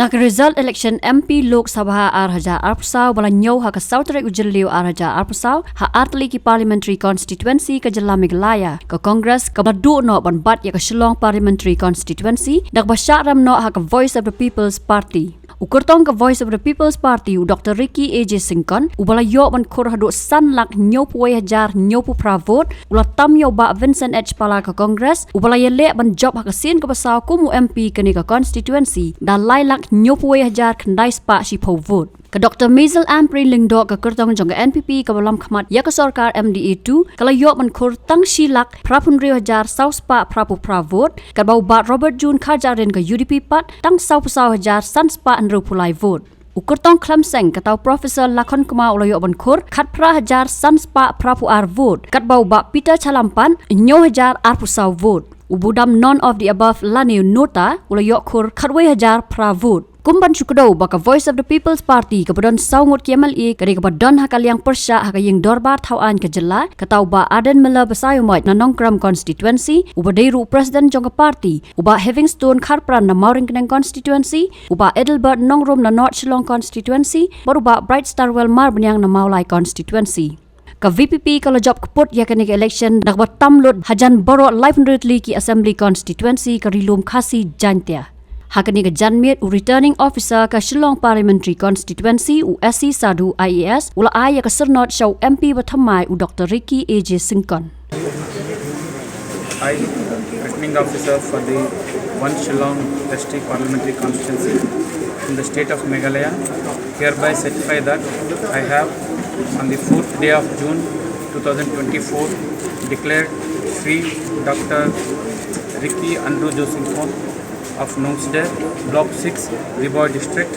Nak result election MP Lok Sabha Arhaja Arpsau balanyau ha ka Southern Ujeliu Arhaja Arpsau ha Artli ki Parliamentary Constituency ka Jela Meghalaya ka Congress ka badu no banbat ya ka Shillong Parliamentary Constituency dak basyaram no ha ka Voice of the People's Party. Ukurtong ka Voice of the People's Party u Dr. Ricky AJ Singkon u balayo ban Khur hadu sanlak nyopu hajar nyopu pravot ula tam yo ba Vincent H Pala ka Congress u balayele ban job ha ka sin ka basau kumu MP ka ni ka constituency da lailak nyopu hajar kandai spa si po vote. Ka Dr. Mazel Ampri Lingdo ka Kurtong jong NPP ka balam khamat ya ka sarkar MDA2 kala yo man Khur tang silak prapun hajar sau spa prapu pravot ka bau bat Robert June khajarin ka UDP pat tang sau hajar san spa anru pulai vote. Ukurtong Klamseng katau Profesor Lakon Kuma ulayo ban Khur khat pra hajar san spa prapu ar vote kat bau ba Peter Chalampan nyo hajar ar pusau vote. Ubudam none of the above lani nota ulayo Khur khatwe hajar pra vote. Kumban syukudau baka Voice of the People's Party kepadon saungut KMLE kari kepadon hakal yang persya hakaying dorbar tauan ke Jela katau ba Aden Mela Besayumat na Nongkram constituency ubadeiru Presiden jongka party uba Havingstone Kharpran na Mauring Keneng constituency uba Edelbert Nongrum na North Shillong constituency baru ba Bright Starwell Marbanyang na Maulai constituency. Ka VPP kalau job keput ya kini ke election nak buat tamlut hajan boro 500 ki assembly constituency ka rilum khasi jantia. Hakani ke janmit u returning officer ka Shillong Parliamentary Constituency u SC Sadhu IAS ula aya ka sernot show MP Bathamai u Dr. Ricky AJ Singkon. I, returning officer for the 1 Shillong ST Parliamentary Constituency in the state of Meghalaya, hereby certify that I have on the 4th day of June 2024 declared free Dr. Ricky Andrew Singkon of Nongste, Block 6, Riboy District,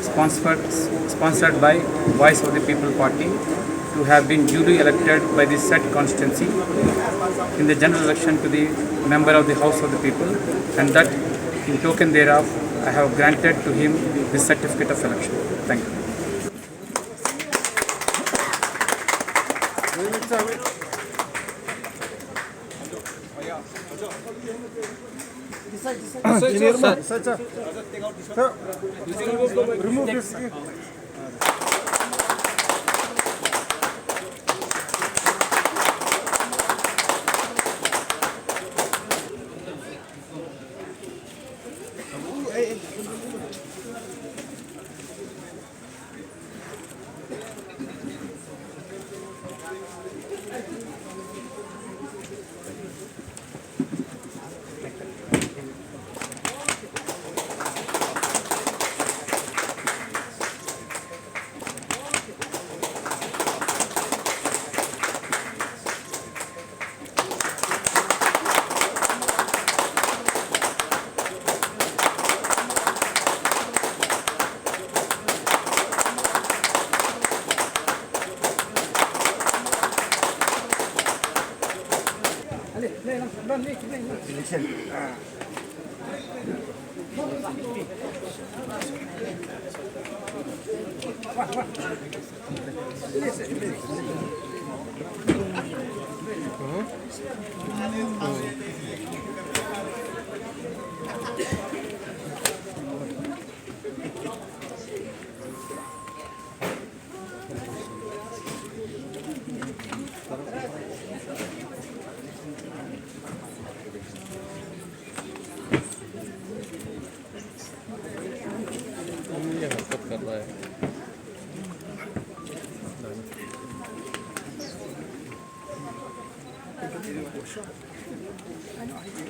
sponsored by Voice of the People Party, to have been duly elected by the said constituency in the general election to the member of the House of the People, and that in token thereof I have granted to him the certificate of election. Thank you. Remove this.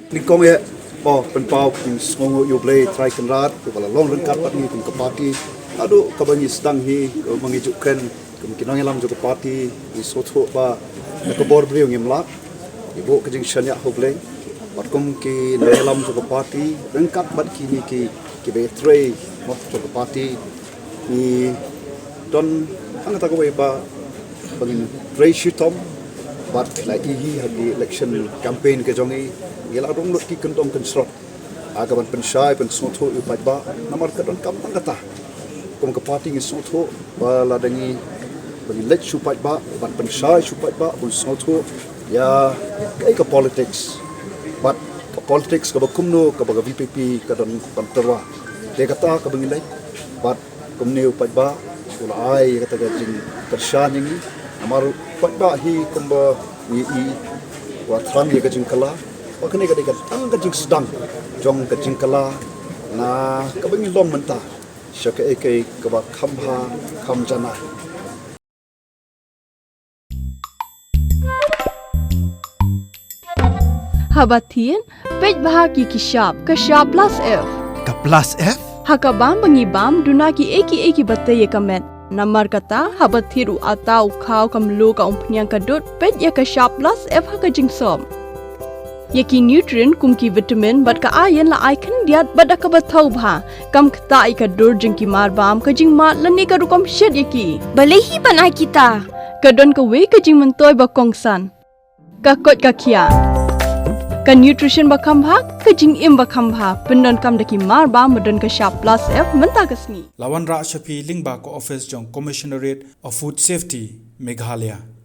Nikong ya, penpau semua you play try kenrat, kalau long rengkat pat ni ke parti, aduh kabanyi sedang hi mengejutkan kemungkinan yang juga parti di soto ba ke bor beliau ngemlak, ibu kejeng shanya ho play, patkum ki dalam juga parti rengkat bat kini ki betray mot juga parti ni don ang tak kau ba bangin Ray Shitom bat lagi di election campaign ke jongi gila dong lot ki kentong kensrot agaban pensai pen soto upai ba namar ka don kam kata kum ke party ngi soto bala dangi bagi let supai ba ban pensai supai ba bun soto ya kai ka politics but ka politics ka bakumno ka baga VPP ka don panterwa Dia kata ka bangilai pat kumneu pat ba ula ai kata ka jing kershan ini amaru pat ba hi kumba i wa tran ye ka jing kala wa kene ka de ka tang ka jing sedang jong ka jing kala na ka bangi long menta syaka ekai ka ba khamha kham jana Habatin, pej bahagi kishab plus F. Ka plus F? Hakabam bangibam dunaki eki bataye kamet. Namar kata habathiru atau kau kamlu ka umpnyang kadut pej ya kishab plus F haka jingsom. Yaki nutrient kumki vitamin bat ka ayan la aikan diat bat ka bathau bha kam kta ka dur jingki marbam ka jing mat lani ka rukom shed yaki. Balehi banai kita. Kadon ka we ka jing mentoy ba kongsan. Ka kot ka kia. Ka nutrition ba khambha ka jing im ba khambha pendon kam daki mar ba modon ka sharp plus F menta kasni Lawan Ra Shapi Lingba ko office jong Commissionerate of Food Safety Meghalaya.